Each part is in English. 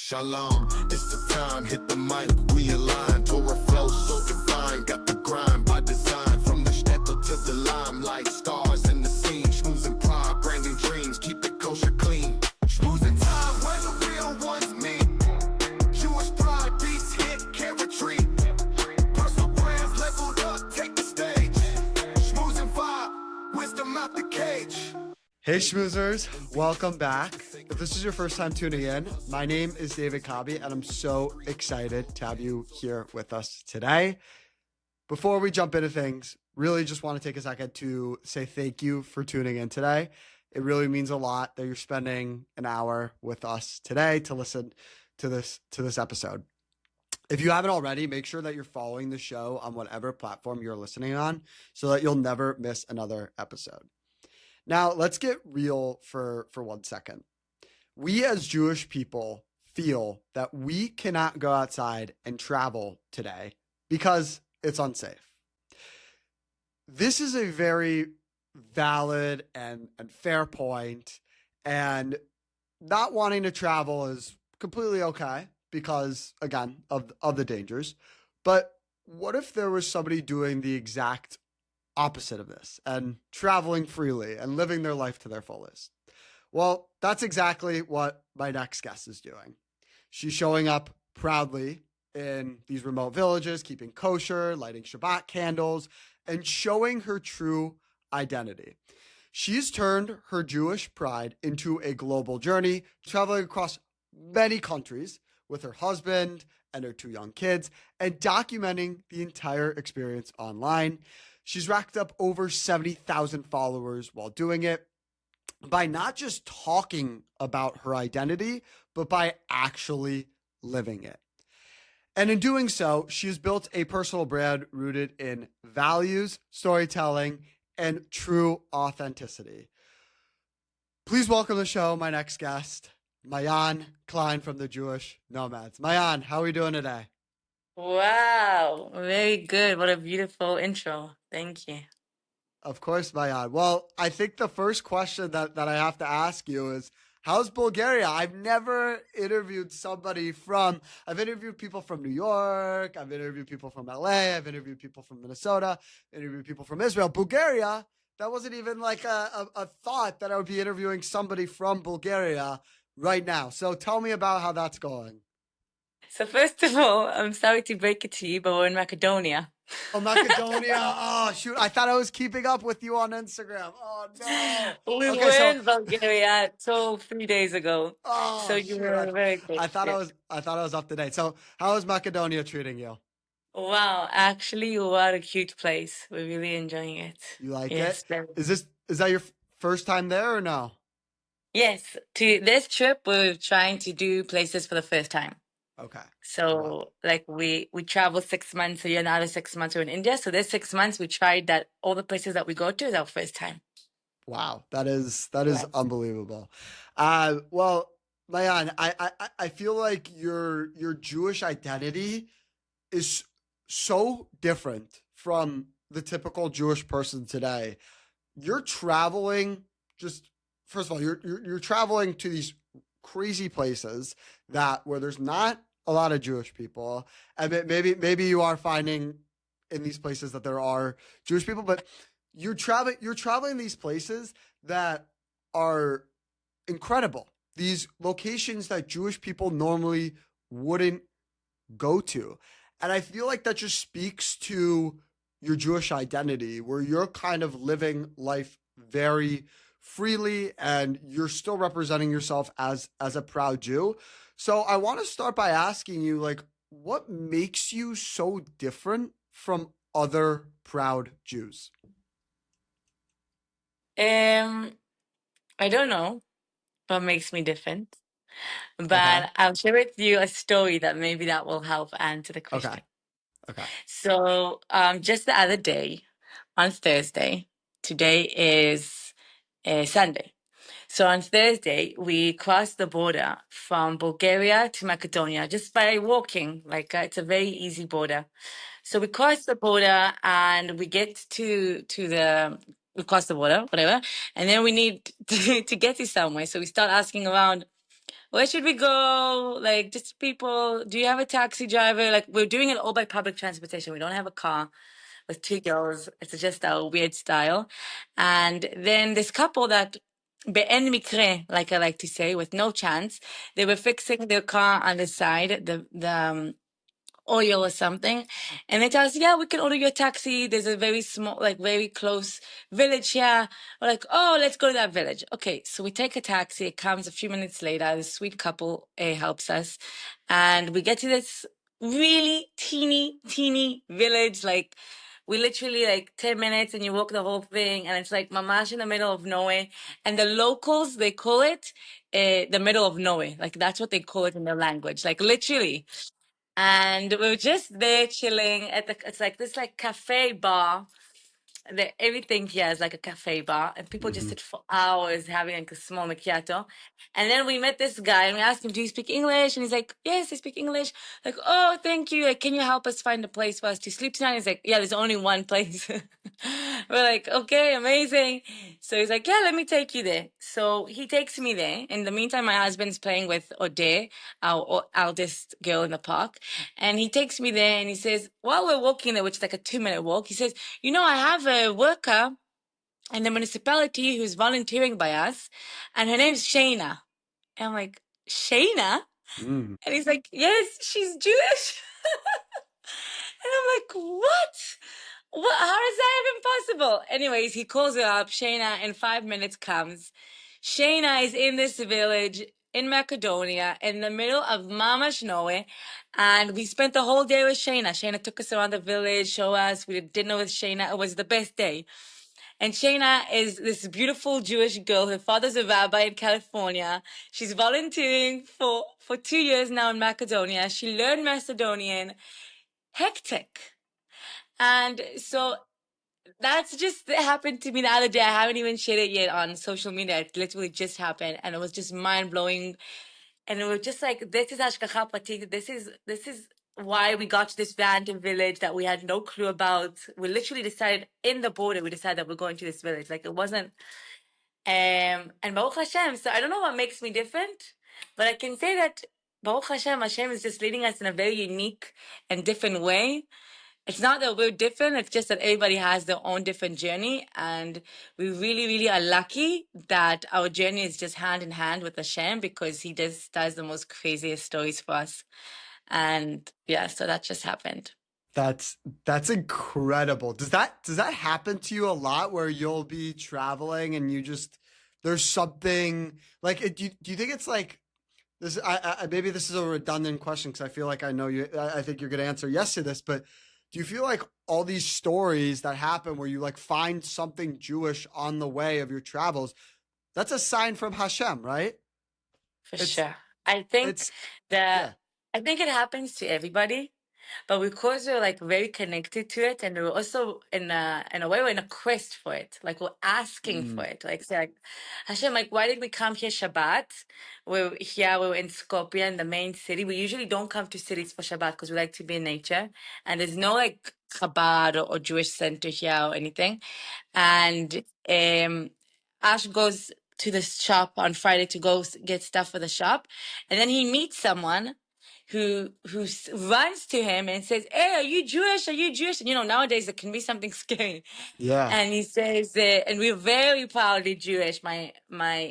Shalom, it's the time, hit the mic, we align. Torah flow so divine, got the grind by design. From the shtetl to the limelight, stars in the scene. Schmoozing pride, branding dreams, keep it kosher clean. Schmoozing time, where the real ones meet. Jewish pride, beats hit, can't retreat. Personal brands leveled up, take the stage. Schmoozing vibe, wisdom out the cage. Hey Schmoozers, welcome back. If this is your first time tuning in, my name is David Cobby and I'm so excited to have you here with us today. Before we jump into things, really just want to take a second to say thank you for tuning in today. It really means a lot that you're spending an hour with us today to listen to this episode. If you haven't already, make sure that you're following the show on whatever platform you're listening on so that you'll never miss another episode. Now, let's get real for 1 second. We as Jewish people feel that we cannot go outside and travel today because it's unsafe. This is a very valid and fair point, and not wanting to travel is completely okay because, again, of the dangers. But what if there was somebody doing the exact opposite of this and traveling freely and living their life to their fullest? Well, that's exactly what my next guest is doing. She's showing up proudly in these remote villages, keeping kosher, lighting Shabbat candles, and showing her true identity. She's turned her Jewish pride into a global journey, traveling across many countries with her husband and her 2 young kids, and documenting the entire experience online. She's racked up over 70,000 followers while doing it by not just talking about her identity, but by actually living it. And in doing so, she's built a personal brand rooted in values, storytelling, and true authenticity. Please welcome to the show my next guest, Maayan Klein from the Jewish Nomads. Maayan, how are we doing today? Wow, very good. What a beautiful intro. Thank you. Of course, Maayan. Well, I think the first question that I have to ask you is, how's Bulgaria? I've never interviewed I've interviewed people from New York, I've interviewed people from LA, I've interviewed people from Minnesota, interviewed people from Israel. Bulgaria, that wasn't even like a thought that I would be interviewing somebody from Bulgaria right now. So tell me about how that's going. So first of all, I'm sorry to break it to you, but we're in Macedonia. Oh, Macedonia. Oh, shoot. I thought I was keeping up with you on Instagram. Oh, no. We Okay, were so, in Bulgaria till 3 days ago. So oh, you shoot. were very close. I thought I was up to date. So how is Macedonia treating you? Wow, actually, what a cute place. We're really enjoying it. You like Yes, it? Is that your first time there or no? yes. To this trip, we're trying to do places for the first time. Okay. So Wow. like we travel 6 months, so you're another 6 months we're in India. So this 6 months we tried that all the places that we go to is our first time. Wow. That is Yes. unbelievable. Well, Maayan, I feel like your Jewish identity is so different from the typical Jewish person today. You're traveling first of all, you're traveling to these crazy places where there's not a lot of Jewish people, and maybe you are finding in these places that there are Jewish people, but you're traveling these places that are incredible. These locations that Jewish people normally wouldn't go to. And I feel like that just speaks to your Jewish identity, where you're kind of living life very freely and you're still representing yourself as a proud Jew. So I want to start by asking you, like, what makes you so different from other proud Jews? I don't know what makes me different, Okay. but I'll share with you a story that maybe that will help answer the question. Okay. So, just the other day, on Thursday, today is Sunday. So on Thursday, we crossed the border from Bulgaria to Macedonia just by walking. It's a very easy border. So we cross the border and we get we cross the border, whatever. And then we need to get to somewhere. So we start asking around, where should we go? Like, just people, do you have a taxi driver? Like, we're doing it all by public transportation. We don't have a car with two girls. It's just our weird style. And then this couple that, be'en mikre, like I like to say, with no chance, they were fixing their car on the side, the oil or something. And they tell us, yeah, we can order you a taxi. There's a very small, like very close village here. We're like, oh, let's go to that village. Okay, so we take a taxi. It comes a few minutes later. The sweet couple helps us. And we get to this really teeny village. Like, we literally like 10 minutes and you walk the whole thing. And it's like mamash in the middle of nowhere. And the locals, they call it the middle of nowhere. Like, that's what they call it in their language. Like, literally. And we were just there chilling at it's like this like cafe bar. Everything here is like a cafe bar, and people just Mm-hmm. sit for hours having like a small macchiato. And then we met this guy, and we asked him, "Do you speak English?" And he's like, "Yes, I speak English." Like, "Oh, thank you. Like, can you help us find a place for us to sleep tonight?" He's like, "Yeah, there's only one place." We're like, "Okay, amazing." So he's like, "Yeah, let me take you there." So he takes me there. In the meantime, my husband's playing with Ode, our eldest girl in the park, and he takes me there, and he says, while we're walking there, which is like a 2-minute walk, he says, "You know, I have a worker in the municipality who's volunteering by us, and her name's Shayna." And I'm like, "Shayna?" Mm. And he's like, "Yes, she's Jewish." And I'm like, "What? What? How is that even possible?" Anyways, he calls her up. Shayna in 5 minutes comes. Shayna is in this village in Macedonia in the middle of Mama's nowhere. And we spent the whole day with Shayna. Shayna took us around the village, show us. We did dinner with Shayna. It was the best day. And Shayna is this beautiful Jewish girl. Her father's a rabbi in California. She's volunteering for 2 years now in Macedonia. She learned Macedonian. Hectic. And so that's just it happened to me the other day. I haven't even shared it yet on social media. It literally just happened, and it was just mind blowing. And it was just like, this is Hashgacha Pratit. This is why we got to this random village that we had no clue about. We literally decided in the border. We decided that we're going to this village. Like, it wasn't. And Baruch Hashem. So I don't know what makes me different, but I can say that Baruch Hashem, Hashem is just leading us in a very unique and different way. It's not that we're different, it's just that everybody has their own different journey. And we really are lucky that our journey is just hand in hand with Hashem, because he does the most craziest stories for us. And yeah, so that just happened. That's incredible. Does that happen to you a lot where you'll be traveling and you just there's something like do you think it's like this maybe this is a redundant question because I feel like I know you I think you're going to answer yes to this, but do you feel like all these stories that happen where you like find something Jewish on the way of your travels, that's a sign from Hashem, right? For It's sure. I think it's that yeah. I think it happens to everybody, but because we're like very connected to it, and we're also in a way we're in a quest for it, like we're asking for Mm, it, like say like, Hashem, like, why did we come here Shabbat? We're in Skopje, in the main city. We usually don't come to cities for Shabbat because we like to be in nature, and there's no like Chabad or Jewish center here or anything. And Ash goes to the shop on Friday to go get stuff for the shop, and then he meets someone who runs to him and says, "Hey, are you Jewish? Are you Jewish?" And nowadays it can be something scary. yeah. And he says, and we're very proudly Jewish. My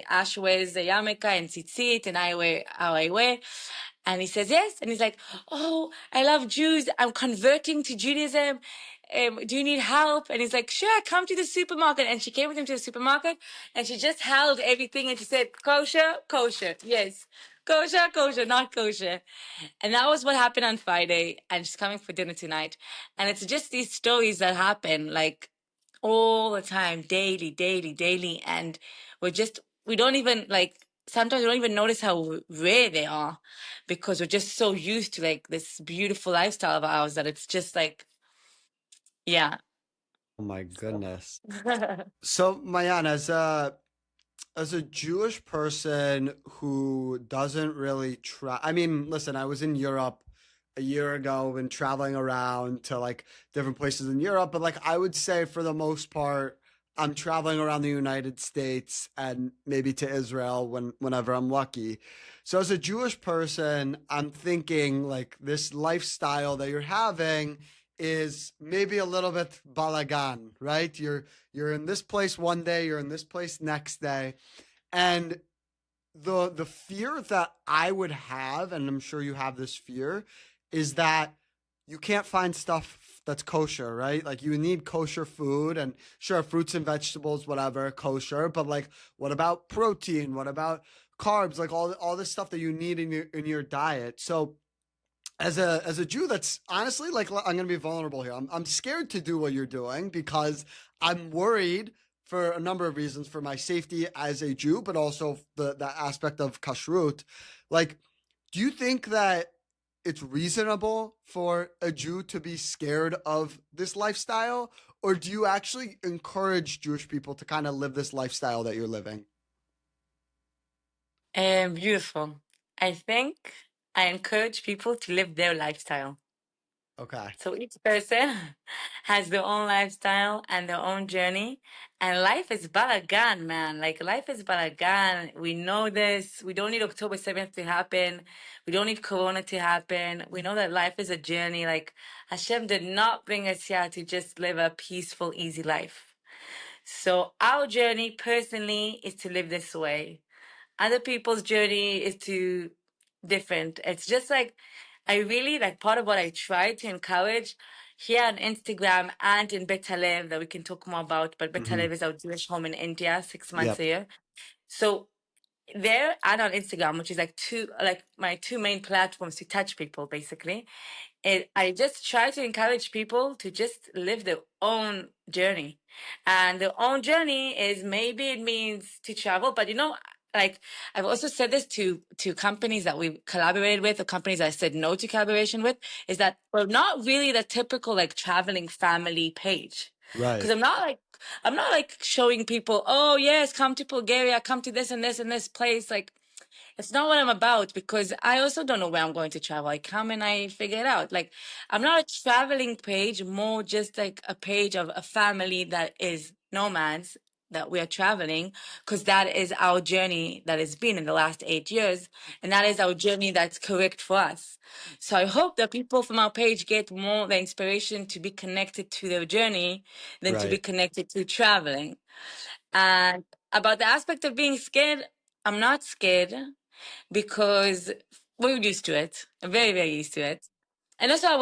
Ash wears a yarmulke and tzitzit, and I wear how I wear. And he says yes, and he's like, "Oh, I love Jews. I'm converting to Judaism. Do you need help?" And he's like, "Sure, come to the supermarket." And she came with him to the supermarket, and she just held everything and she said, "Kosher, kosher, yes, kosher, kosher, not kosher." And that was what happened on Friday. And she's coming for dinner tonight. And it's just these stories that happen like all the time, daily. And we don't even like, sometimes we don't even notice how rare they are, because we're just so used to like this beautiful lifestyle of ours that it's just like, yeah. Oh my So. goodness. So Mayan, as a Jewish person who doesn't really try, I mean, listen, I was in Europe a year ago and traveling around to like different places in Europe, but like I would say for the most part, I'm traveling around the United States and maybe to Israel whenever I'm lucky. So as a Jewish person, I'm thinking like this lifestyle that you're having is maybe a little bit balagan, right? You're in this place one day, you're in this place next day. And the fear that I would have, and I'm sure you have this fear, is that you can't find stuff that's kosher, right? Like you need kosher food and sure, fruits and vegetables, whatever, kosher, but like what about protein? What about carbs? Like all this stuff that you need in your diet. So as a Jew, that's honestly like I'm gonna be vulnerable here. I'm scared to do what you're doing because I'm worried for a number of reasons, for my safety as a Jew, but also the aspect of kashrut. Like, do you think that it's reasonable for a Jew to be scared of this lifestyle, or do you actually encourage Jewish people to kind of live this lifestyle that you're living? Beautiful. I think I encourage people to live their lifestyle. Okay. So each person has their own lifestyle and their own journey. And life is balagan, man. Like life is balagan. We know this. We don't need October 7th to happen. We don't need Corona to happen. We know that life is a journey. Like Hashem did not bring us here to just live a peaceful, easy life. So our journey personally is to live this way. Other people's journey is to different. It's just like I really like part of what I try to encourage here on Instagram and in Beit HaLev that we can talk more about. But Beit Mm-hmm. HaLev is our Jewish home in India, 6 months Yep. a year. So there and on Instagram, which is like my two main platforms to touch people basically. I just try to encourage people to just live their own journey. And their own journey is maybe it means to travel, but like I've also said this to companies that we collaborated with or companies I said no to collaboration with, is that we're not really the typical like traveling family page. Because Right. I'm not like showing people, oh yes, come to Bulgaria, come to this and this and this place. Like it's not what I'm about because I also don't know where I'm going to travel. I come and I figure it out. Like, I'm not a traveling page, more just like a page of a family that is nomads that we are traveling because that is our journey that has been in the last 8 years. And that is our journey that's correct for us. So I hope that people from our page get more the inspiration to be connected to their journey than to be Right. connected to traveling. And about the aspect of being scared, I'm not scared because we're used to it, very, very used to it. And also, I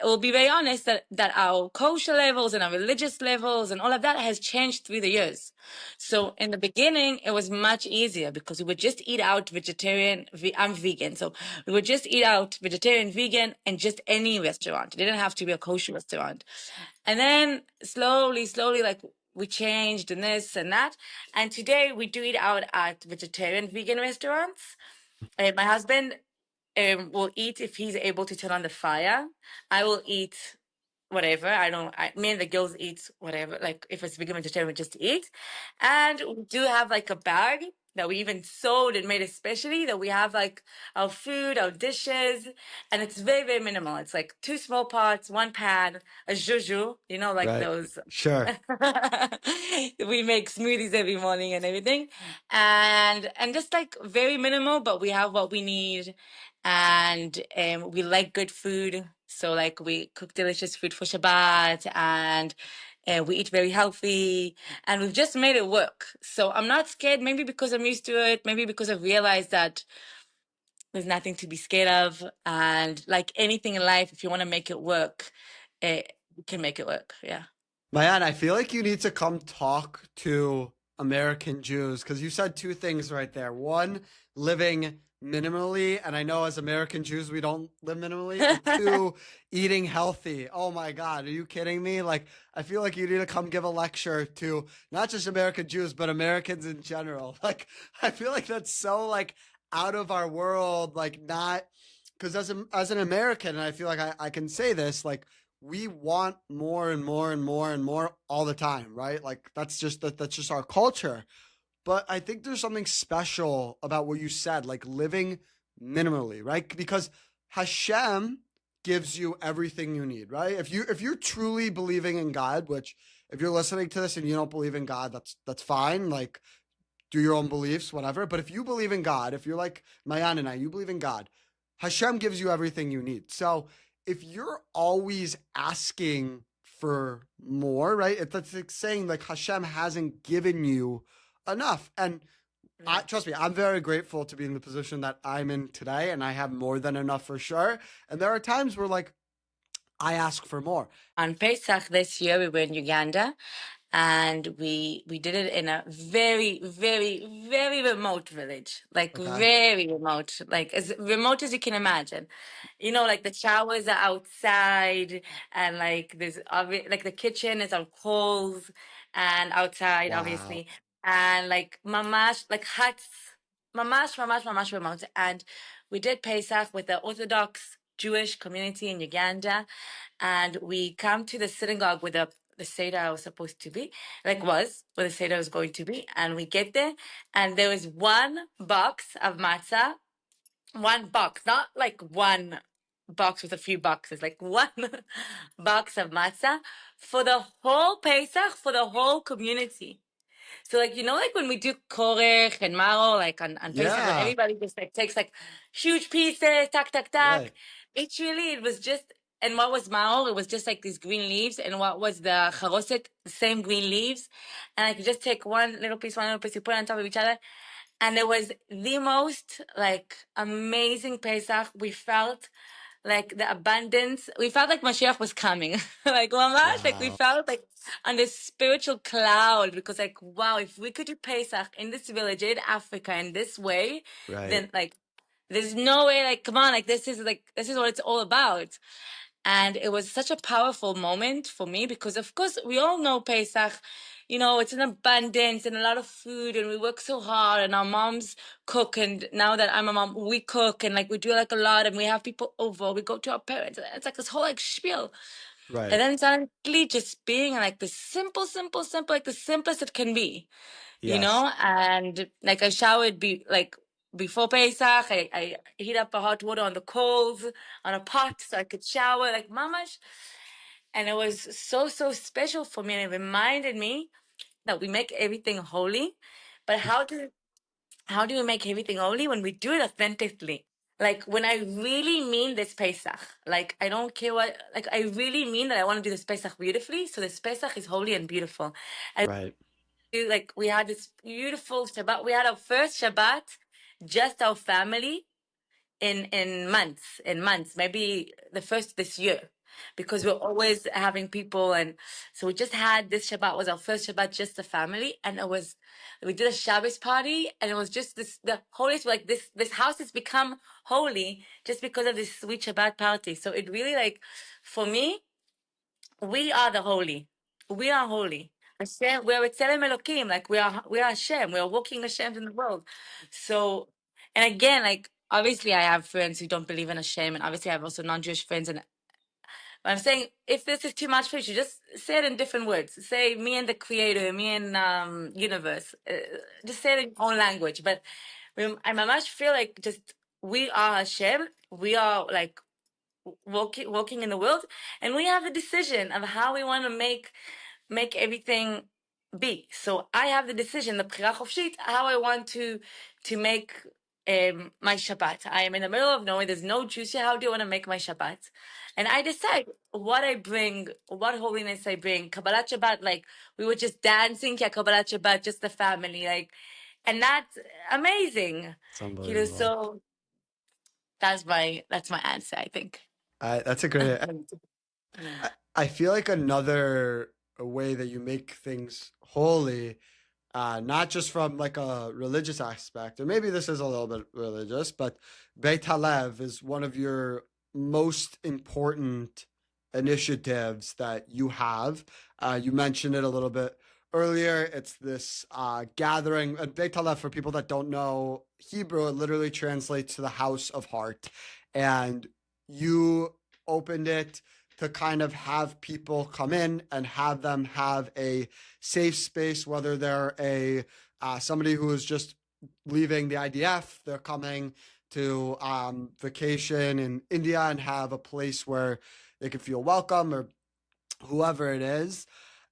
will be very honest that our cultural levels and our religious levels and all of that has changed through the years. So in the beginning, it was much easier because we would just eat out vegetarian. I'm vegan, so we would just eat out vegetarian, vegan, and just any restaurant. It didn't have to be a kosher restaurant. And then slowly, slowly, like we changed and this and that. And today we do eat out at vegetarian, vegan restaurants. My husband will eat if he's able to turn on the fire. I will eat whatever. Me and the girls eat whatever. Like if it's vegan vegetarian, we just eat. And we do have like a bag that we even sewed and made especially that we have like our food, our dishes, and it's very, very minimal. It's like two small pots, one pan, a juju, like Right. those. Sure. We make smoothies every morning and everything. And just like very minimal, but we have what we need and we like good food. So like we cook delicious food for Shabbat and we eat very healthy and we've just made it work. So I'm not scared, maybe because I'm used to it, maybe because I've realized that there's nothing to be scared of. And like anything in life, if you want to make it work, you can make it work. Yeah. Maayan, I feel like you need to come talk to American Jews because you said two things right there. One, living minimally, and I know as American Jews we don't live minimally. And two, eating healthy. Oh my God, are you kidding me? Like, I feel like you need to come give a lecture to not just American Jews, but Americans in general. Like, I feel like that's so like out of our world, like not because as an American, and I feel like I can say this, like we want more and more and more and more all the time, right? Like that's just our culture. But I think there's something special about what you said, like living minimally, right? Because Hashem gives you everything you need, right? If you're truly believing in God, which if you're listening to this and you don't believe in God, that's fine. Like, do your own beliefs, whatever. But if you believe in God, if you're like Maayan and I, you believe in God, Hashem gives you everything you need. So if you're always asking for more, right? It's like saying like Hashem hasn't given you enough. And trust me, I'm very grateful to be in the position that I'm in today, and I have more than enough for sure. And there are times where like I ask for more. On Pesach this year, we were in Uganda, and we did it in a very, very, very remote village, like Okay. very remote, like as remote as you can imagine. You know, like the showers are outside, and like like the kitchen is on poles and outside, Wow. obviously, and like mamash, like huts, mamash remote. And we did Pesach with the Orthodox Jewish community in Uganda, and we come to the synagogue with the Seder was supposed to be, like was, where the Seder was going to be. And we get there, and there was one box of matzah, one box, not like one box with a few boxes, like one box of matzah for the whole Pesach, for the whole community. So like, you know, like when we do korech and maro, like on Pesach, when Yeah. everybody just like takes like huge pieces, tack, tack, tack. Right. It was just, and what was maro? It was just like these green leaves. And what was the charoset? The same green leaves. And I could just take one little piece, you put it on top of each other. And it was the most like amazing Pesach. We felt like the abundance. We felt like Mashiach was coming. Like mamash, like we Wow. felt like on this spiritual cloud, because like, wow, if we could do Pesach in this village in Africa in this way, Right. then like there's no way, like, come on, like this is what it's all about. And it was such a powerful moment for me because, of course, we all know Pesach, you know, it's an abundance and a lot of food, and we work so hard, and our moms cook. And now that I'm a mom, we cook, and like we do like a lot, and we have people over, we go to our parents. It's like this whole like spiel. Right. And then suddenly just being like the simple, like the simplest it can be, you Yes. know? And like I showered before Pesach, I heat up a hot water on the coals, on a pot, so I could shower like mamash. And it was so, so special for me. And it reminded me that we make everything holy. But how do we make everything holy? When we do it authentically. Like when I really mean this Pesach, like I don't care what, like I really mean that I want to do this Pesach beautifully. So this Pesach is holy and beautiful. Right. Like we had this beautiful Shabbat. We had our first Shabbat, just our family in months, maybe the first this year, because we're always having people. And so we just had this Shabbat, was our first Shabbat, just the family. And we did a Shabbos party, and it was just the holiest, like this house has become holy just because of this sweet Shabbat party. So it really, like, for me, we are the holy. We are holy. Hashem, we are Tzelem Elokim. Like we are Hashem. We are walking Hashem in the world. So, and again, like obviously, I have friends who don't believe in Hashem, and obviously, I have also non-Jewish friends. And I'm saying, if this is too much for you, just say it in different words. Say me and the Creator, me and universe. Just say it in your own language. But I much feel like just we are Hashem. We are like walking in the world, and we have a decision of how we want to make everything be. So I have the decision, the bchira chofshit, how I want to make my Shabbat. I am in the middle of nowhere. There's no Jews here. How do you want to make my Shabbat? And I decide what I bring, what holiness I bring. Kabbalat Shabbat, like we were just dancing, yeah, Kabbalat Shabbat, just the family, like, and that's amazing. It's You know, unbelievable. so that's my answer, I think. That's a great. I feel like another way that you make things holy, not just from like a religious aspect, or maybe this is a little bit religious, but Beit HaLev is one of your most important initiatives that you have. You mentioned it a little bit earlier. It's this gathering. Beit HaLev, for people that don't know Hebrew, it literally translates to the house of heart. And you opened it to kind of have people come in and have them have a safe space, whether they're somebody who is just leaving the IDF, they're coming to vacation in India and have a place where they can feel welcome, or whoever it is.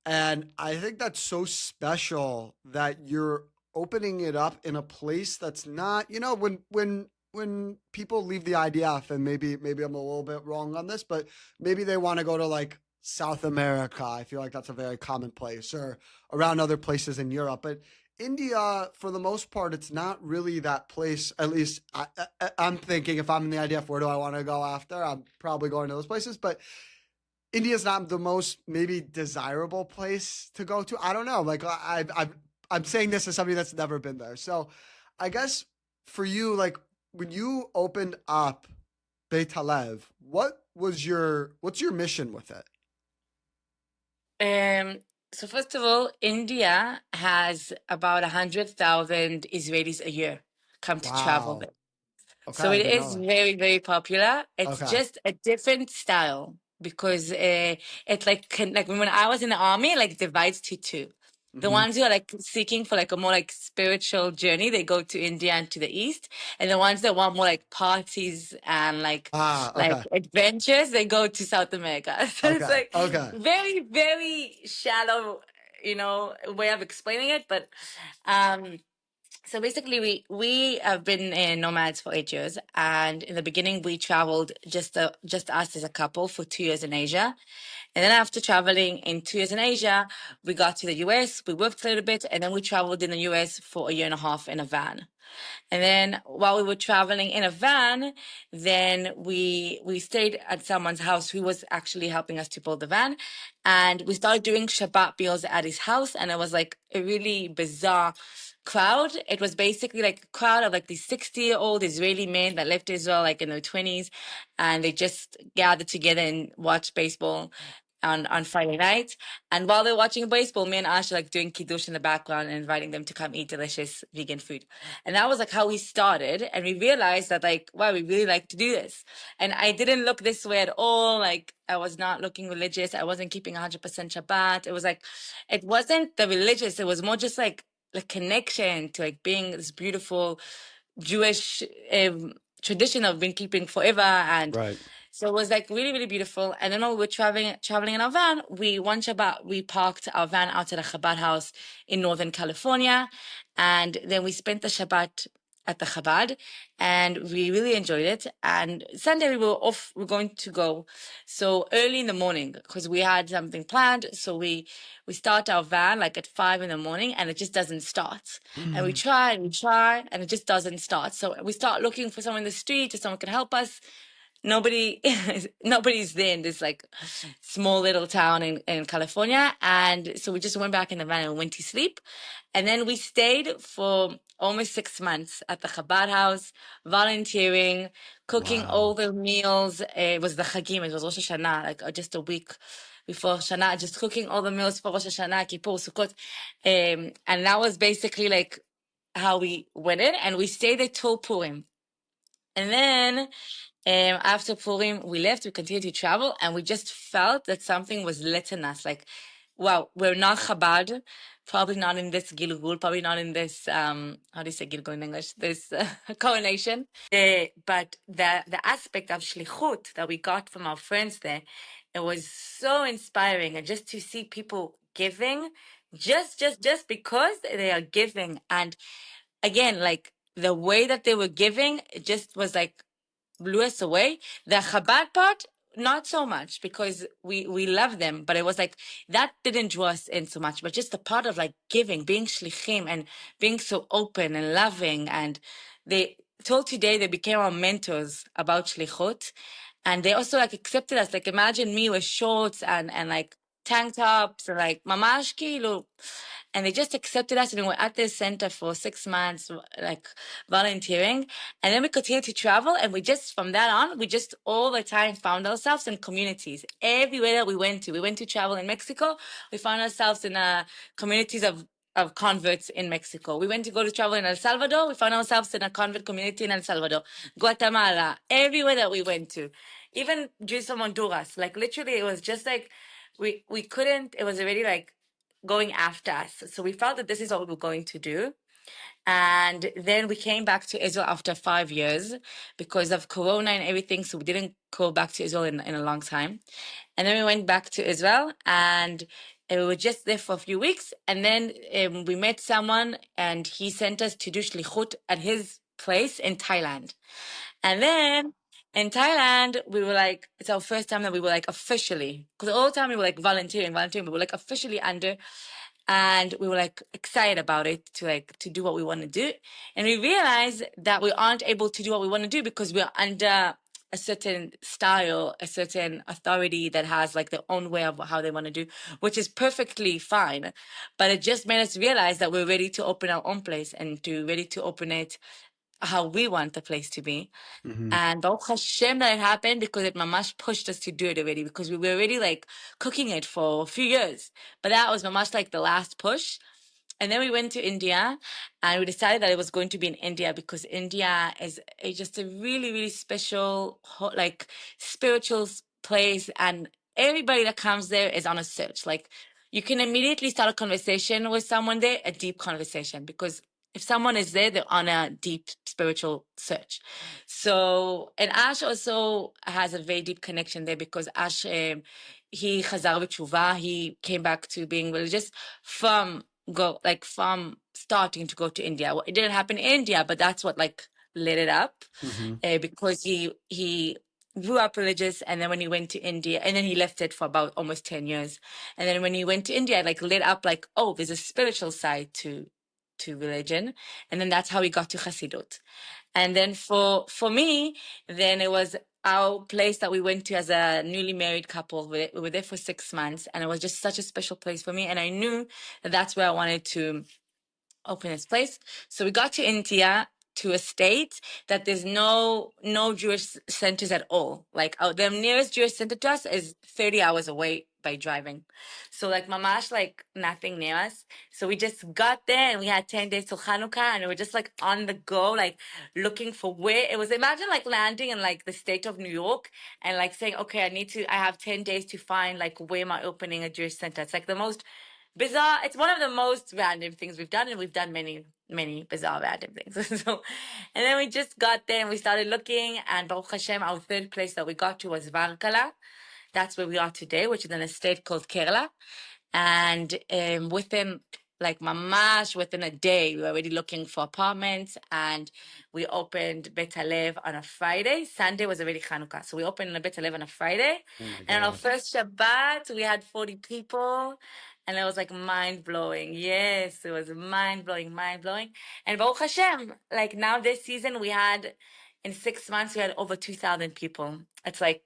And I think that's so special that you're opening it up in a place that's not, when people leave the IDF, and maybe I'm a little bit wrong on this, but maybe they want to go to like South America. I feel like that's a very common place, or around other places in Europe. But India, for the most part, it's not really that place. At least I'm thinking, if I'm in the IDF, where do I want to go after? I'm probably going to those places. But India is not the most maybe desirable place to go to. I don't know. Like I'm saying this as somebody that's never been there. So I guess for you, like when you opened up Beit HaLev, what's your mission with it? So first of all, India has about 100,000 Israelis a year come to travel Wow. there. Okay, So I it didn't know is that. very, very popular. It's Okay. just a different style because it's like when I was in the army, like divides to two. The Hmm. ones who are like seeking for like a more like spiritual journey, they go to India and to the east, and the ones that want more like parties and Ah, like okay. adventures, they go to South America. So it's Okay. like Okay. very, very shallow, way of explaining it, but um. So basically, we have been nomads for 8 years, and in the beginning, we traveled just us as a couple for 2 years in Asia, and then after traveling in 2 years in Asia, we got to the US. We worked a little bit, and then we traveled in the US for a year and a half in a van. And then while we were traveling in a van, then we stayed at someone's house who was actually helping us to build the van. And we started doing Shabbat meals at his house. And it was like a really bizarre crowd. It was basically like a crowd of like these 60-year-old Israeli men that left Israel like in their 20s. And they just gathered together and watched baseball on Friday night. And while they're watching baseball, me and Ash are like doing kiddush in the background and inviting them to come eat delicious vegan food. And that was like how we started. And we realized that like, wow, we really like to do this. And I didn't look this way at all. Like I was not looking religious. I wasn't keeping 100% Shabbat. It was like, it wasn't the religious. It was more just like the connection to like being this beautiful Jewish tradition of being keeping forever. And Right. so it was like really, really beautiful. And then when we were traveling in our van, one Shabbat, we parked our van out at a Chabad house in Northern California. And then we spent the Shabbat at the Chabad, and we really enjoyed it. And Sunday we were off, we're going to go. So early in the morning, because we had something planned. So we start our van like at 5 in the morning, and it just doesn't start. And we try and we try, and it just doesn't start. So we start looking for someone in the street, if someone can help us. Nobody nobody's there in this like small little town in California. And so we just went back in the van and went to sleep. And then we stayed for almost 6 months at the Chabad house, volunteering, cooking all Wow. the meals. It was the Chagim, it was Rosh Hashanah, like just a week before Shana, just cooking all the meals for Rosh Hashanah, Kippur, Sukkot. And that was basically like how we went in, and we stayed there till Purim. And then after Purim, we left, we continued to travel, and we just felt that something was lit in us. Like, wow, we're not Chabad, probably not in this Gilgul, probably not in this, how do you say Gilgul in English? This coronation. But the aspect of Shlichut that we got from our friends there, it was so inspiring. And just to see people giving, just because they are giving. And again, like the way that they were giving, it just was like, blew us away. The Chabad part, not so much because we love them, but it was like that didn't draw us in so much. But just the part of like giving, being shlichim, and being so open and loving, and they till today they became our mentors about shlichut, and they also like accepted us. Like imagine me with shorts and like tank tops and like mamash kilo. And they just accepted us, and we were at this center for 6 months, like volunteering. And then we continued to travel, and we just, from that on, we just all the time found ourselves in communities. Everywhere that we went to travel in Mexico, we found ourselves in communities of converts in Mexico. We went to go to travel in El Salvador, we found ourselves in a convert community in El Salvador. Guatemala, everywhere that we went to. Even Jews from Honduras, like literally it was just like, we couldn't, it was already like going after us. So we felt that this is what we were going to do. And then we came back to Israel after 5 years because of Corona and everything. So we didn't go back to Israel in a long time. And then we went back to Israel, and And we were just there for a few weeks, and then we met someone, and he sent us to do shlichut at his place in Thailand. And then in Thailand, we were like, it's our first time that we were like officially, because all the time we were like volunteering, we were like officially under, and we were like excited about it to do what we want to do. And we realized that we aren't able to do what we want to do because we're under a certain style, a certain authority that has like their own way of how they want to do, which is perfectly fine. But it just made us realize that we're ready to open our own place and ready to open it how we want the place to be. And Baruch Hashem that it happened because it mamash pushed us to do it already because we were already like cooking it for a few years. But that was mamash like the last push. And then we went to India and we decided that it was going to be in India because India is just a really, really special, like spiritual place. And everybody that comes there is on a search. Like you can immediately start a conversation with someone there, a deep conversation, because if someone is there, they're on a deep spiritual search. So, and Ash also has a very deep connection there because Ash, he chazar b'tshuva, he came back to being religious from starting to go to India. Well, it didn't happen in India, but that's what like lit it up because he grew up religious, and then when he went to India, and then he left it for about almost 10 years, and then when he went to India, it like lit up like, oh, there's a spiritual side to religion, and then that's how we got to Chassidut. And then for me, then it was our place that we went to as a newly married couple. We were there for 6 months, and it was just such a special place for me. And I knew that that's where I wanted to open this place. So we got to India, to a state that there's no Jewish centers at all. Like the nearest Jewish center to us is 30 hours away by driving. So like mamash, like nothing near us. So we just got there and we had 10 days till Hanukkah, and we were just like on the go, like looking for where it was. Imagine like landing in like the state of New York and like saying, okay, I have 10 days to find like where am I opening a Jewish center. It's like the most bizarre. It's one of the most random things we've done, and we've done many bizarre random things. So, and then we just got there and we started looking, and Baruch Hashem, our third place that we got to was Varkala. That's where we are today, which is in a state called Kerala. And within a day, we were already looking for apartments, and we opened Beit HaLev on a Friday. Sunday was already Hanukkah. So we opened Beit HaLev on a Friday. And on our first Shabbat, we had 40 people. And it was like mind-blowing. Yes, it was mind-blowing. And Baruch Hashem, like now this season, in 6 months, we had over 2,000 people. It's like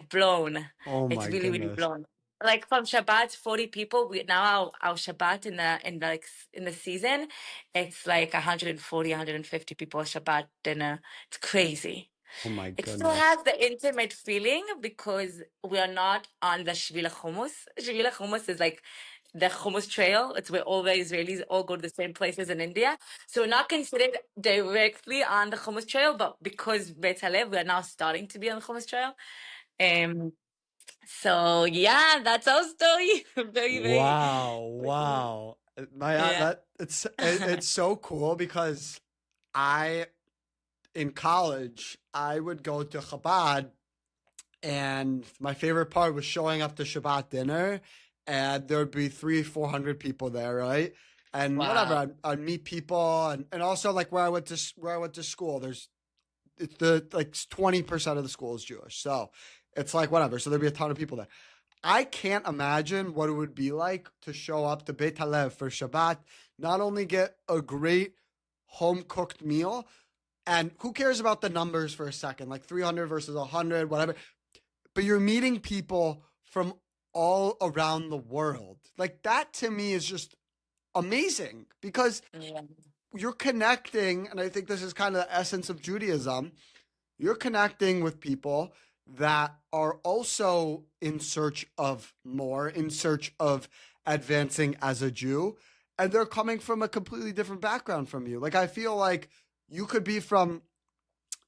blown. Oh my It's really, really goodness. blown. Like from Shabbat, 40 people. Now our Shabbat in the season, it's like 140, 150 people Shabbat dinner. It's crazy. Oh my It still goodness. has the intimate feeling because we are not on the Shvila Hummus. Shvila Hummus is like the Hummus trail. It's where all the Israelis all go to the same places in India. So we're not considered directly on the Hummus trail, but because Beit HaLev, we are now starting to be on the Hummus trail. So yeah, that's our story. Very, very. Wow. Yeah. It's so cool because in college I would go to Chabad, and my favorite part was showing up to Shabbat dinner, and there'd be 300-400 people there, right? And Wow. whatever, I'd meet people, and also like where I went to school, it's the like 20% of the school is Jewish, so it's like whatever. So there'd be a ton of people there. I can't imagine what it would be like to show up to Beit HaLev for Shabbat, not only get a great home cooked meal, and who cares about the numbers for a second, like 300 versus 100, whatever, but you're meeting people from all around the world. Like that to me is just amazing because Yeah. you're connecting, and I think this is kind of the essence of Judaism. You're connecting with people that are also in search of more, in search of advancing as a Jew, and they're coming from a completely different background from you. Like I feel like you could be from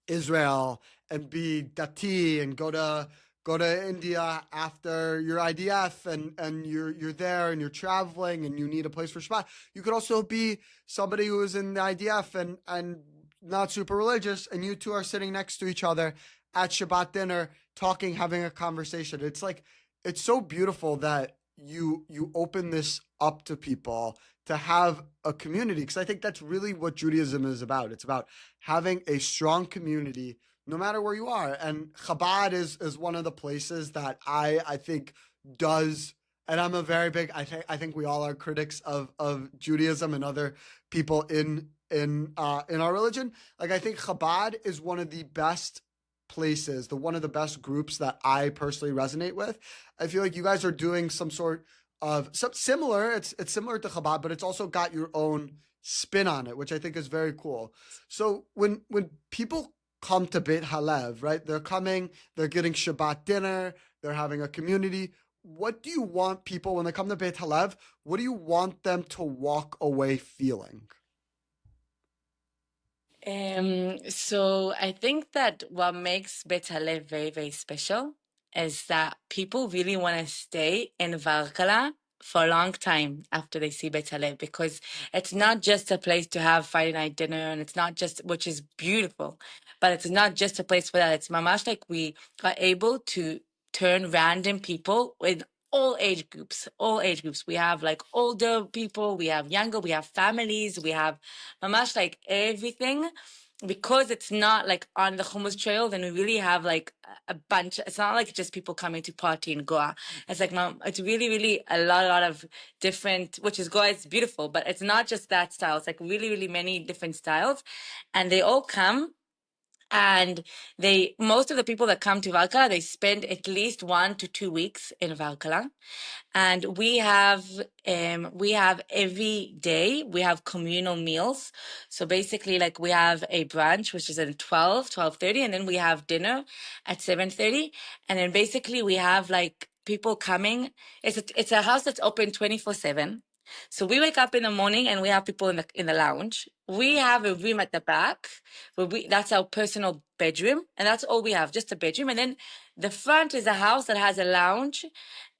Israel and be Dati and go to India after your IDF, and you're there and you're traveling and you need a place for Shabbat. You could also be somebody who is in the IDF and not super religious, and you two are sitting next to each other at Shabbat dinner, talking, having a conversation. It's like, it's so beautiful that you open this up to people to have a community, because I think that's really what Judaism is about. It's about having a strong community no matter where you are. And Chabad is one of the places that I think does, and I'm a very big, I think we all are critics of Judaism and other people in our religion. Like, I think Chabad is one of the best places, one of the best groups that I personally resonate with. I feel like you guys are doing some sort of similar. It's similar to Chabad, but it's also got your own spin on it, which I think is very cool. So when people come to Beit HaLev, right? They're coming, they're getting Shabbat dinner, they're having a community. What do you want people, when they come to Beit HaLev, what do you want them to walk away feeling? So I think that what makes Beit HaLev very, very special is that people really want to stay in Valkala for a long time after they see Beit HaLev, because it's not just a place to have Friday night dinner, and it's not just, which is beautiful, but it's not just a place for that. It's mamash like we are able to turn random people with all age groups, all age groups. We have like older people, we have younger, we have families, we have mamash like everything, because it's not like on the hummus trail. Then we really have like a bunch. It's not like just people coming to party in Goa. It's like, it's really, really a lot of different, which is Goa. It's beautiful, but it's not just that style. It's like really, really many different styles, and they all come. And most of the people that come to Valkala, they spend at least 1 to 2 weeks in Valkala. And we have every day, we have communal meals. So basically, like, we have a brunch, which is at 12:30, and then we have dinner at 7:30. And then basically we have like people coming. It's a house that's open 24/7. So we wake up in the morning and we have people in the lounge. We have a room at the back where that's our personal bedroom, and that's all we have, just a bedroom. And then the front is a house that has a lounge,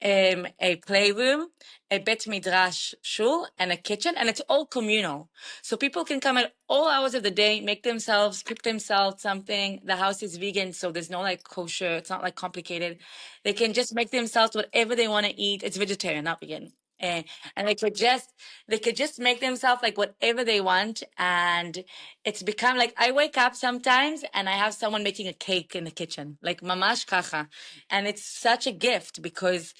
a playroom, a bet midrash shul, and a kitchen, and it's all communal. So people can come at all hours of the day, cook themselves something. The house is vegan, so there's no like kosher. It's not like complicated. They can just make themselves whatever they want to eat. It's vegetarian, not vegan. And they could just make themselves like whatever they want. And it's become like, I wake up sometimes and I have someone making a cake in the kitchen, like mamash kacha. And it's such a gift, because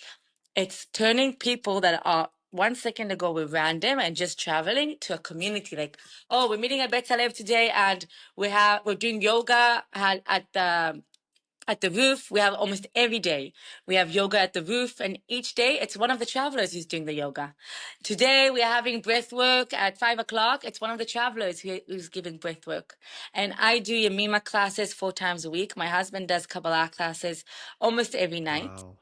it's turning people that are 1 second ago were random and just traveling to a community. Like, oh, we're meeting at Beit HaLev today, and we're doing yoga at the roof. We have almost every day. We have yoga at the roof, and each day it's one of the travelers who's doing the yoga. Today we are having breath work at 5:00. It's one of the travelers who's giving breath work. And I do Yemima classes 4 times a week. My husband does Kabbalah classes almost every night. Wow.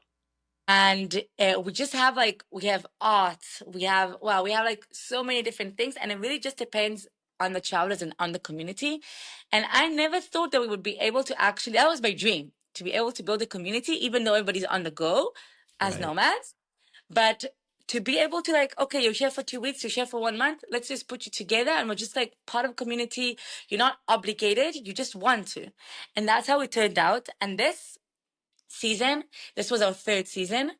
And we just have like, we have art, we have like so many different things, and it really just depends on the travelers and on the community. And I never thought that we would be able to actually, that was my dream, to be able to build a community, even though everybody's on the go as Right. nomads. But to be able to like, okay, you're here for 2 weeks, you're here for 1 month, let's just put you together, and we're just like part of a community. You're not obligated, you just want to. And that's how it turned out. And this was our 3rd season.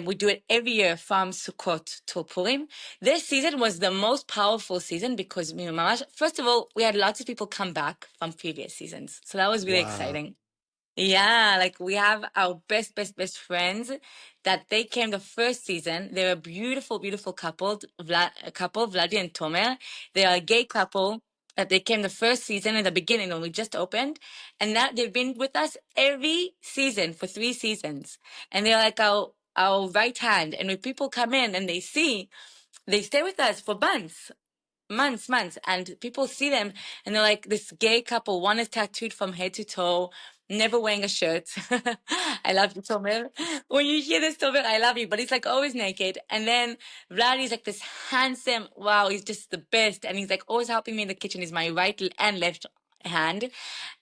We do it every year from Sukkot till Purim. This season was the most powerful season because, first of all, we had lots of people come back from previous seasons. So that was really exciting. Yeah, like we have our best friends that they came the first season. They're a beautiful, beautiful couple, Vladi and Tomer. They are a gay couple that they came the first season in the beginning when we just opened, and that they've been with us every season for 3 seasons. And they're like our right hand. And when people come in and they stay with us for months, and people see them and they're like, this gay couple, one is tattooed from head to toe, never wearing a shirt. I love you, Tomer. When you hear this, Tomer, I love you, but he's like always naked. And then Vladi's like this handsome, wow, he's just the best. And he's like always helping me in the kitchen. He's my right and left hand.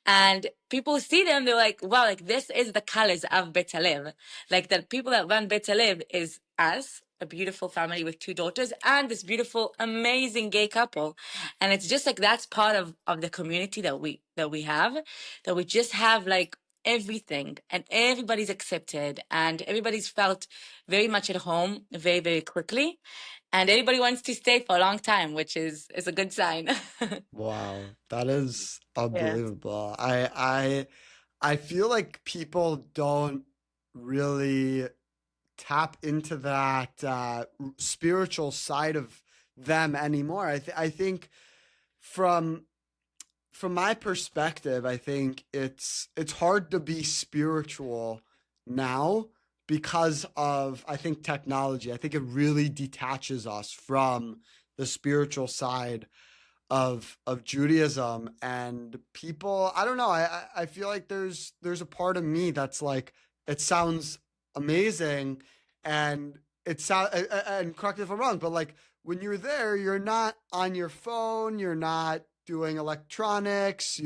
And people see them, they're like, wow, like this is the colors of Beit HaLev. Like the people that run Beit HaLev is us, a beautiful family with 2 daughters, and this beautiful, amazing gay couple. And it's just like, that's part of the community that we have, that we just have like everything, and everybody's accepted, and everybody's felt very much at home very, very quickly. And everybody wants to stay for a long time, which is a good sign. Wow, that is Yeah. unbelievable. I feel like people don't really tap into that spiritual side of them anymore. I think from my perspective, I think it's hard to be spiritual now because of, I think, technology. I think it really detaches us from the spiritual side of Judaism, and people, I don't know, I feel like there's a part of me that's like, it sounds amazing, and it sound and correct me if I'm wrong, but like when you're there, you're not on your phone, you're not doing electronics,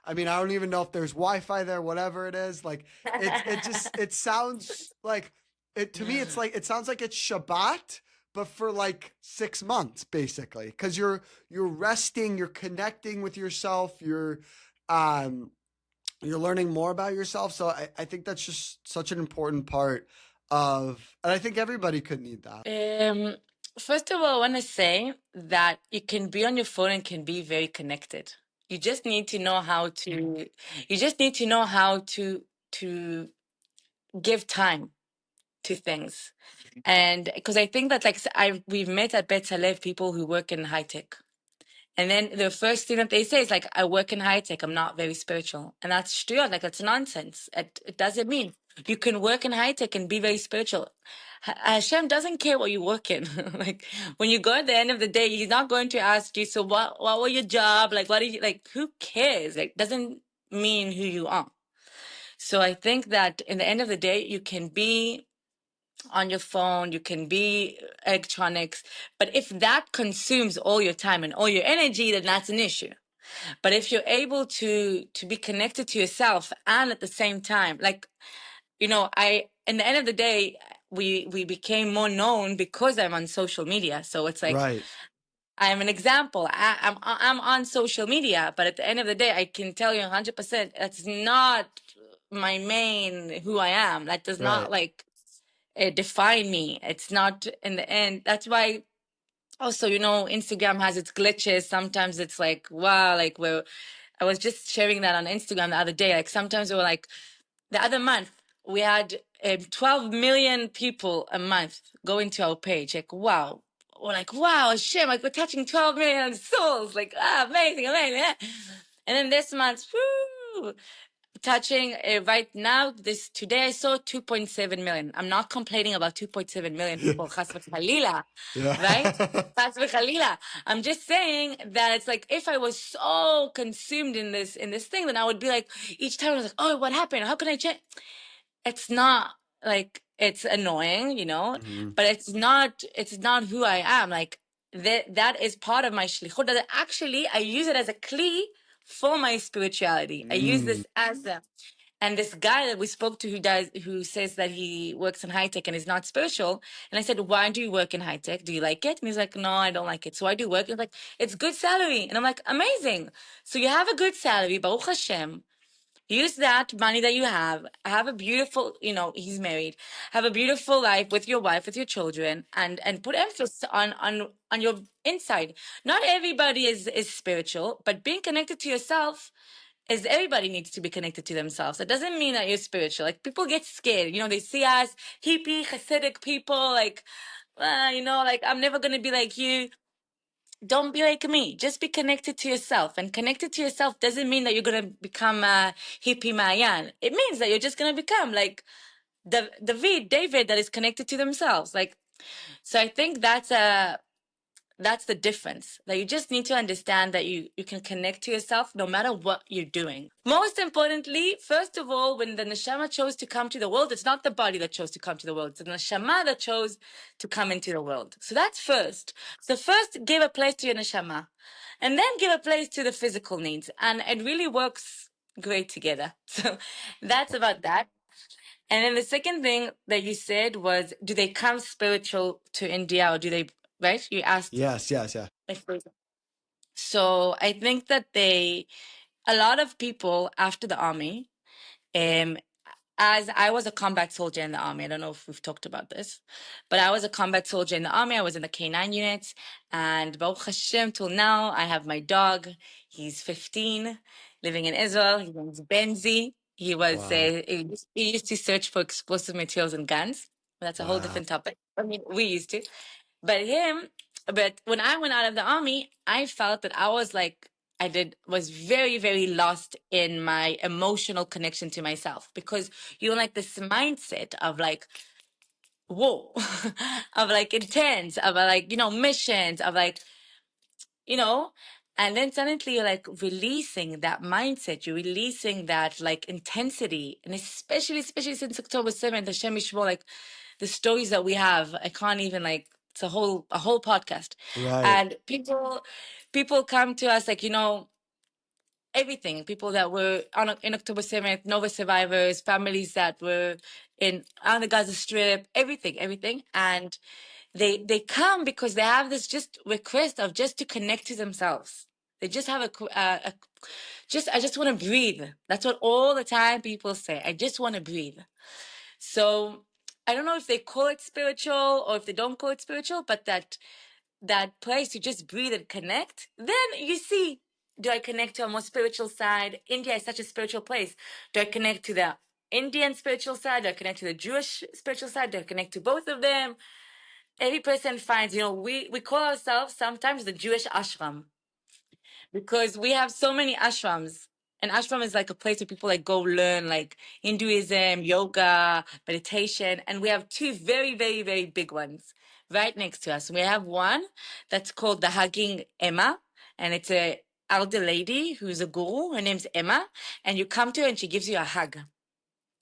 I mean, I don't even know if there's Wi-Fi there, whatever it is. Like it just it sounds like it to me, it's like it sounds like it's Shabbat, but for like 6 months, basically, because you're resting, you're connecting with yourself, um you're learning more about yourself. So I think that's just such an important part of, and I think everybody could need that. Um, First of all, I want to say that you can be on your phone and can be very connected. You just need to know how to. You just need to know how to give time to things, and because I think that like we've met at Beit HaLev people who work in high tech. And then the first thing that they say is like, I work in high tech, I'm not very spiritual. And that's shtuyot, like it's nonsense. It doesn't mean you can work in high tech and be very spiritual. Hashem doesn't care what you work in. Like when you go at the end of the day, he's not going to ask you, so what was your job? Like what are you, like who cares? Like doesn't mean who you are. So I think that in the end of the day, you can be on your phone, you can be electronics, but if that consumes all your time and all your energy, then that's an issue. But if you're able to be connected to yourself and at the same time, like, I in the end of the day, we became more known because I'm on social media. So it's like Right. I'm an example. I'm on social media, but at the end of the day, I can tell you 100% that's not my main who I am. That does not Right. like define me. It's not in the end. That's why also, Instagram has its glitches. Sometimes it's like, wow, like I was just sharing that on Instagram the other day. Like sometimes we were like, the other month we had 12 million people a month going to our page. Like, wow. We're like, wow, shit, like we're touching 12 million souls. Like, amazing, amazing. And then this month, woo, touching right now, today I saw 2.7 million. I'm not complaining about 2.7 million people, chas v'chalila, right? Yeah. Chas v'chalila. I'm just saying that it's like if I was so consumed in this thing, then I would be like each time I was like, oh, what happened? How can I change? It's not like it's annoying, Mhm. but it's not who I am. Like that is part of my shlichut. That actually I use it as a kli for my spirituality. I use Mm. this as a, and this guy that we spoke to who says that he works in high tech and is not spiritual. And I said, why do you work in high tech? Do you like it? And he's like, no, I don't like it. So I do work. He's like, it's good salary. And I'm like, amazing. So you have a good salary, Baruch Hashem. Use that money that you have a beautiful, he's married, have a beautiful life with your wife, with your children, and put emphasis on your inside. Not everybody is spiritual, but being connected to yourself is everybody needs to be connected to themselves. That doesn't mean that you're spiritual. Like people get scared, they see us hippie, Hasidic people, like, like I'm never gonna be like you. Don't be like me. Just be connected to yourself. And connected to yourself doesn't mean that you're going to become a hippie Maayan. It means that you're just going to become like David that is connected to themselves. Like, so I think that's the difference. That you just need to understand that you can connect to yourself no matter what you're doing. Most importantly, first of all, when the neshama chose to come to the world, it's not the body that chose to come to the world. It's the neshama that chose to come into the world. So that's first. So first give a place to your neshama, and then give a place to the physical needs. And it really works great together. So that's about that. And then the second thing that you said was, do they come spiritual to India or do they, right? You asked. Yes, yes, yeah. So I think that a lot of people after the army, As I was a combat soldier in the army, I don't know if we've talked about this, but I was a combat soldier in the army. I was in the K9 unit, and Baruch Hashem, till now, I have my dog. He's 15, living in Israel. His name's Benzi. He was Wow. he used to search for explosive materials and guns. That's a whole Wow. different topic. I mean, we used to, but when I went out of the army, I felt that I was like was very, very lost in my emotional connection to myself, because you're like this mindset of like, whoa, of like intense, of like, missions, of like, you know, and then suddenly you're like releasing that mindset, you're releasing that like intensity. And especially since October 7th, Hashem Yishmor, like the stories that we have, I can't even like, it's a whole podcast. Right. And people come to us like, everything. People that were in October 7th, Nova survivors, families that were on the Gaza Strip, everything. And they come because they have this just request of just to connect to themselves. They just have I just want to breathe. That's what all the time people say. I just want to breathe. So I don't know if they call it spiritual or if they don't call it spiritual, but that place to just breathe and connect, then you see, do I connect to a more spiritual side? India is such a spiritual place. Do I connect to the Indian spiritual side? Do I connect to the Jewish spiritual side? Do I connect to both of them? Every person finds, we call ourselves sometimes the Jewish ashram, because we have so many ashrams. An ashram is like a place where people like go learn like Hinduism, yoga, meditation. And we have two very, very, very big ones right next to us. We have one that's called the Hugging Emma, and it's a elder lady who's a guru. Her name's Emma, and you come to her and she gives you a hug.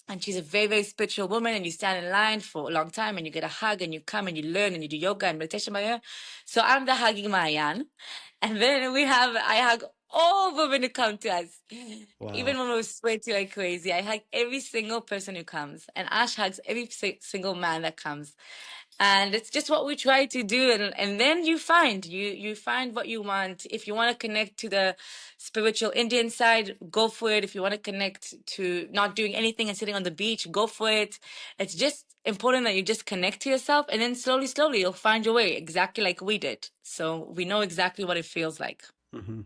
And she's a very, very spiritual woman, and you stand in line for a long time and you get a hug and you come and you learn and you do yoga and meditation by her. So I'm the hugging Maayan. And then I hug all women who come to us. Wow. Even when we're sweating like crazy, I hug every single person who comes. And Ash hugs every single man that comes. And it's just what we try to do. And then you find what you want. If you want to connect to the spiritual Indian side, go for it. If you want to connect to not doing anything and sitting on the beach, go for it. It's just important that you just connect to yourself, and then slowly you'll find your way, exactly like we did. So we know exactly what it feels like. Mm-hmm.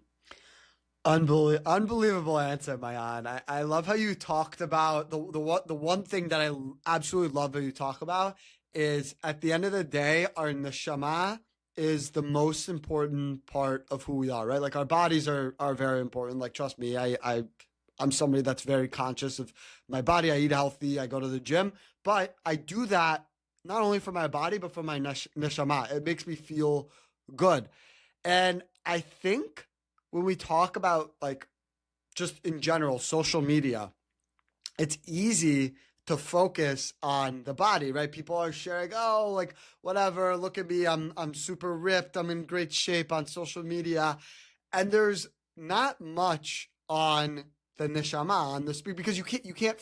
Unbelievable answer, Maayan. I love how you talked about the one thing that I absolutely love that you talk about is, at the end of the day, our neshama is the most important part of who we are, right? Like, our bodies are very important. Like, trust me, I'm somebody that's very conscious of my body. I eat healthy. I go to the gym, but I do that not only for my body, but for my neshama. It makes me feel good. And I think when we talk about, like, just in general, social media, it's easy to focus on the body, right? People are sharing, oh, like, whatever, look at me, I'm super ripped, I'm in great shape on social media. And there's not much on the neshama, on the spirit, because you can't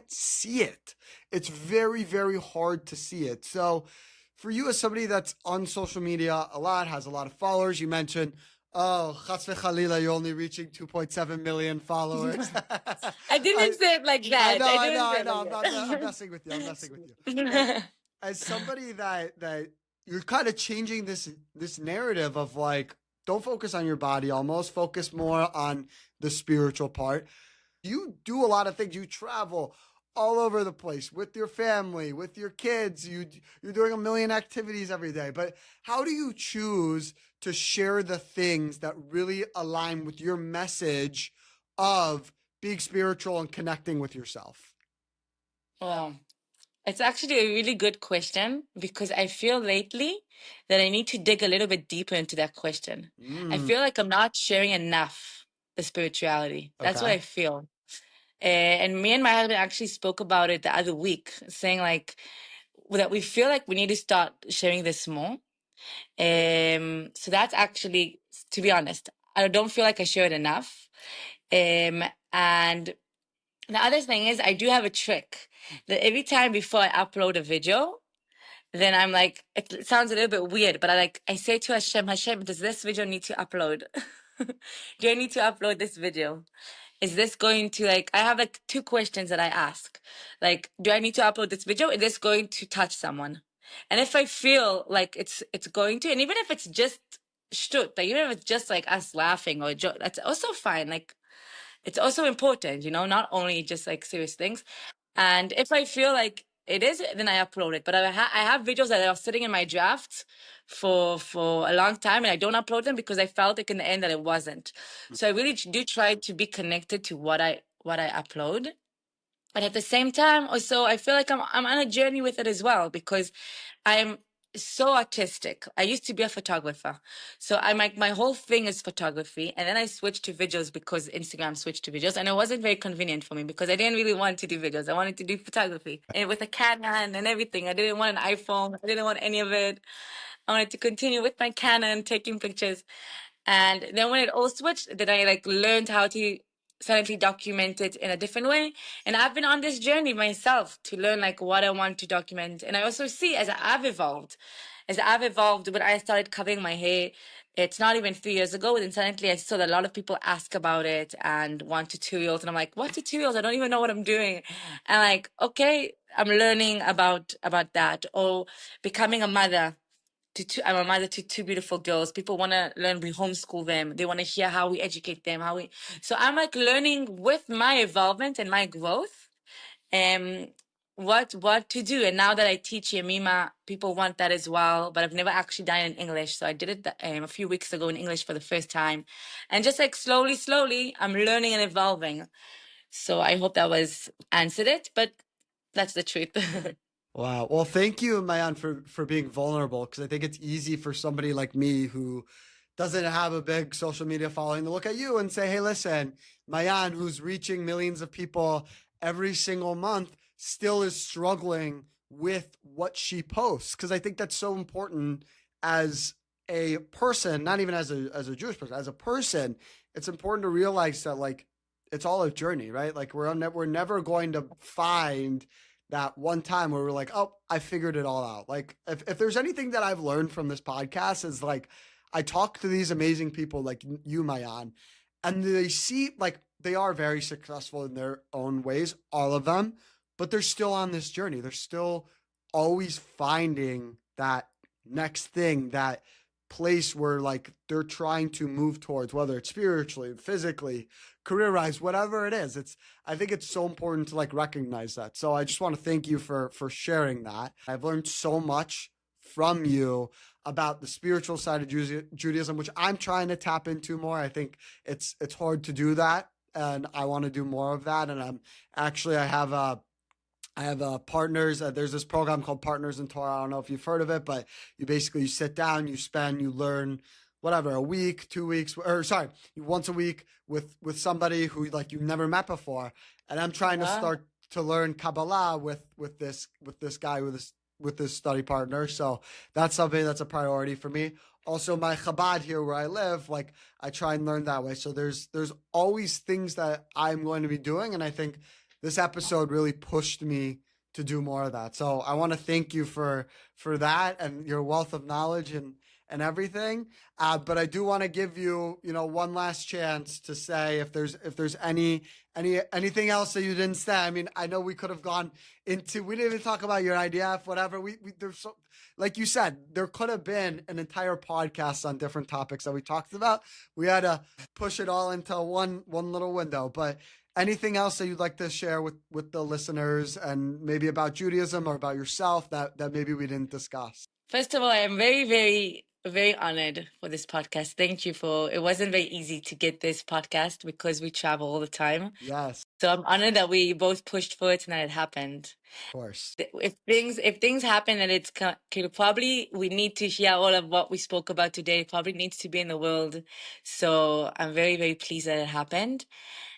see it. It's very, very hard to see it. So for you, as somebody that's on social media a lot, has a lot of followers, you mentioned, oh, chas v'chalila, you're only reaching 2.7 million followers. I didn't say it like that. I know. I'm messing with you. As somebody that you're kind of changing this narrative of, like, don't focus on your body, almost focus more on the spiritual part. You do a lot of things. You travel all over the place with your family, with your kids. You're doing a million activities every day. But how do you choose to share the things that really align with your message of being spiritual and connecting with yourself? Well, it's actually a really good question, because I feel lately that I need to dig a little bit deeper into that question. I feel like I'm not sharing enough the spirituality. That's what I feel. And me and my husband actually spoke about it the other week, saying like that we feel like we need to start sharing this more. So that's actually, to be honest, I don't feel like I share it enough. And the other thing is, I do have a trick that every time before I upload a video, then I'm like, it sounds a little bit weird, but I say to Hashem, does this video need to upload? Do I need to upload this video? is this going to like, I have like two questions that I ask. Like, do I need to upload this video? Is this going to touch someone? And if I feel like it's going to, and even if it's just shtut, like even if it's just like us laughing or a joke, that's also fine. Like, it's also important, not only just like serious things. And if I feel like it is, then I upload it. But I have videos that are sitting in my drafts for a long time, and I don't upload them because I felt like in the end that it wasn't. So I really do try to be connected to what I upload. But at the same time, also I feel like I'm on a journey with it as well, because I'm so artistic. I used to be a photographer. So I'm like, my whole thing is photography. And then I switched to videos because Instagram switched to videos. And it wasn't very convenient for me because I didn't really want to do videos. I wanted to do photography and with a Canon and everything. I didn't want an iPhone. I didn't want any of it. I wanted to continue with my Canon taking pictures. And then when it all switched, then I like learned how to suddenly document it in a different way. And I've been on this journey myself to learn like what I want to document. And I also see as I've evolved, when I started covering my hair, it's not even 3 years ago, and suddenly I saw that a lot of people ask about it and want tutorials. And I'm like, what tutorials? I don't even know what I'm doing. And like, okay, I'm learning about that. Or becoming a mother. I'm a mother to two beautiful girls. People want to learn. We homeschool them. They want to hear how we educate them. So I'm like learning with my involvement and my growth, um, what to do. And now that I teach Yemima, people want that as well. But I've never actually done it in English, so I did it a few weeks ago in English for the first time, and just like slowly, I'm learning and evolving. So I hope that was answered it, but that's the truth. Wow. Well, thank you, Maayan, for being vulnerable, because I think it's easy for somebody like me who doesn't have a big social media following to look at you and say, hey, listen, Maayan, who's reaching millions of people every single month, still is struggling with what she posts. Because I think that's so important as a person, not even as a Jewish person, as a person. It's important to realize that like it's all a journey, right? Like we're never going to find that one time where we're like, oh, I figured it all out. Like if there's anything that I've learned from this podcast is like, I talk to these amazing people like you, Maayan, and they see like they are very successful in their own ways, all of them, but they're still on this journey. They're still always finding that next thing, that place where like they're trying to move towards, whether it's spiritually, physically, career-wise, whatever it is. I think it's so important to like recognize that. So I just want to thank you for sharing that. I've learned so much from you about the spiritual side of Judaism, which I'm trying to tap into more. I think it's hard to do that, and I want to do more of that. And I have partners. There's this program called Partners in Torah. I don't know if you've heard of it, but you sit down, you learn whatever, a week, 2 weeks, once a week with somebody who like you've never met before. And I'm trying to start to learn Kabbalah with this guy, with this study partner. So that's something that's a priority for me. Also, my Chabad here where I live, like I try and learn that way. So there's always things that I'm going to be doing, and I think this episode really pushed me to do more of that. So I want to thank you for that and your wealth of knowledge and everything. But I do want to give you, one last chance to say if there's anything else that you didn't say. I mean, I know we could have gone into, we didn't even talk about your IDF, whatever. There's so, like you said, there could have been an entire podcast on different topics that we talked about. We had to push it all into one little window, but anything else that you'd like to share with the listeners and maybe about Judaism or about yourself that maybe we didn't discuss? First of all, I am very, very, very honored for this podcast. Thank you it wasn't very easy to get this podcast because we travel all the time. Yes. So I'm honored that we both pushed for it and that it happened. Of course. If things happen and it's probably we need to hear all of what we spoke about today, it probably needs to be in the world. So I'm very, very pleased that it happened.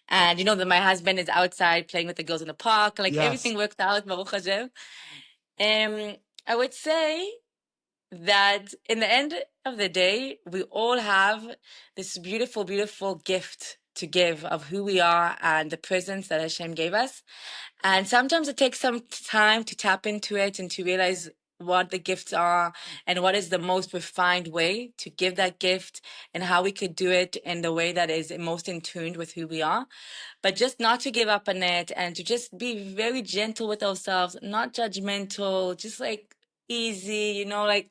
And that my husband is outside playing with the girls in the park. Like everything worked out, Baruch Hashem. I would say that in the end of the day, we all have this beautiful, beautiful gift to give of who we are and the presence that Hashem gave us. And sometimes it takes some time to tap into it and to realize what the gifts are and what is the most refined way to give that gift and how we could do it in the way that is most in tune with who we are. But just not to give up on it and to just be very gentle with ourselves, not judgmental, just like easy, like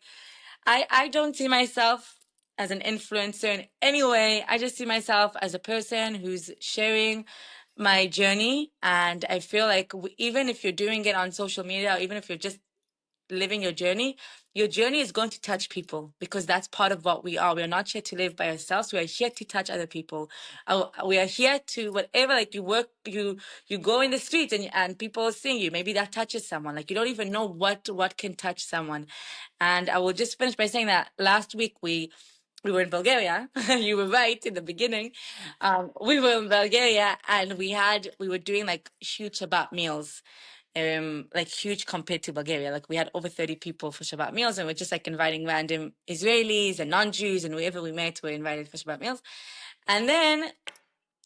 I don't see myself as an influencer in any way. I just see myself as a person who's sharing my journey. And I feel like even if you're doing it on social media, or even if you're just living your journey is going to touch people, because that's part of what we are. We are not here to live by ourselves. We are here to touch other people. We are here to whatever, like you work, you go in the streets and people seeing you. Maybe that touches someone. Like you don't even know what can touch someone. And I will just finish by saying that last week we were in Bulgaria. You were right in the beginning. We were in Bulgaria and we were doing like huge Shabbat meals. Like huge compared to Bulgaria. Like we had over 30 people for Shabbat meals, and we're just like inviting random Israelis and non-Jews and whoever we met were invited for Shabbat meals. And then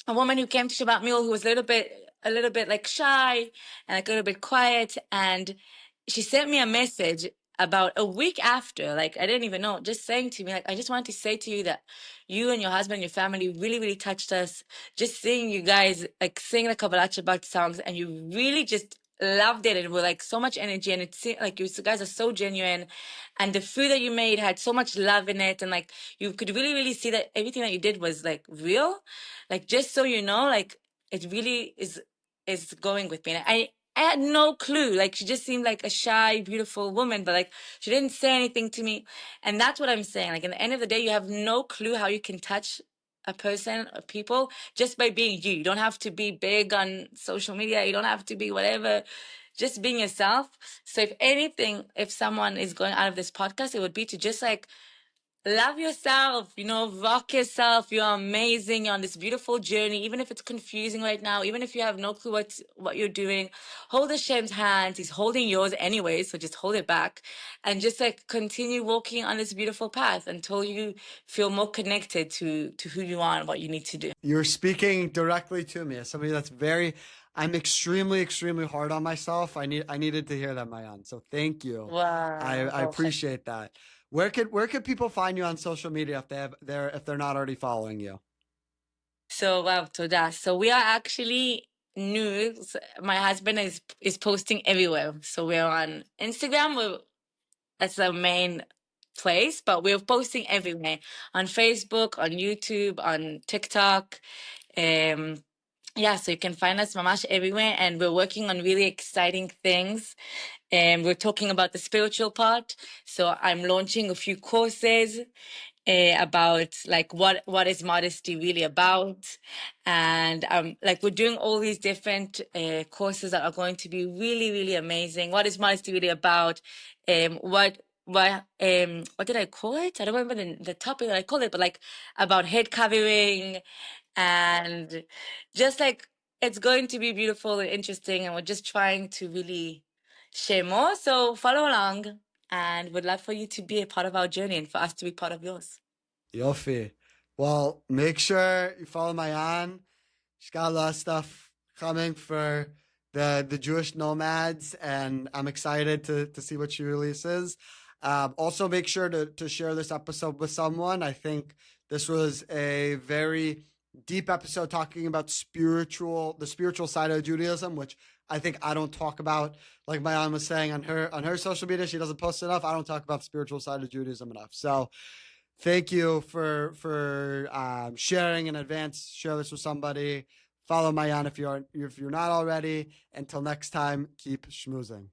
a woman who came to Shabbat meal who was a little bit like shy and like a little bit quiet, and she sent me a message about a week after, like I didn't even know, just saying to me, like, I just wanted to say to you that you and your husband and your family really, really touched us. Just seeing you guys like sing the Kabbalat Shabbat songs, and you really just loved it, and with like so much energy, and it seemed like you guys are so genuine, and the food that you made had so much love in it, and like you could really, really see that everything that you did was like real. Like, just so you know, like it really is going with me. And I had no clue. Like, she just seemed like a shy, beautiful woman, but like she didn't say anything to me. And that's what I'm saying. Like, in the end of the day, you have no clue how you can touch a person or people just by being you. You don't have to be big on social media. You don't have to be whatever. Just being yourself. So if anything, if someone is going out of this podcast, it would be to just like love yourself, rock yourself. You're amazing. You're on this beautiful journey. Even if it's confusing right now, even if you have no clue what you're doing, hold Hashem's hands. He's holding yours anyway, so just hold it back and just like continue walking on this beautiful path until you feel more connected to who you are and what you need to do. You're speaking directly to me as somebody I'm extremely, extremely hard on myself. I needed to hear that, Maayan. So thank you. Wow. I appreciate that. Where could people find you on social media if they're not already following you? So wow, toda. So we are actually new. My husband is posting everywhere. So we're on Instagram. That's the main place, but we're posting everywhere, on Facebook, on YouTube, on TikTok. Yeah, so you can find us mamash everywhere, and we're working on really exciting things. And we're talking about the spiritual part. So I'm launching a few courses about like what is modesty really about, and like we're doing all these different courses that are going to be really, really amazing. What is modesty really about? What did I call it? I don't remember the topic that I called it, but like about head covering, and just like it's going to be beautiful and interesting, and we're just trying to really share more. So follow along, and would love for you to be a part of our journey and for us to be part of yours. Yofi. Well, make sure you follow Maayan. She's got a lot of stuff coming for the Jewish Nomads, and I'm excited to see what she releases. Also, make sure to share this episode with someone. I think this was a very deep episode talking about the spiritual side of Judaism, which I think I don't talk about. Like Maayan was saying on her social media, she doesn't post enough. I don't talk about the spiritual side of Judaism enough. So thank you for sharing in advance. Share this with somebody. Follow Maayan if you're not already. Until next time, keep schmoozing.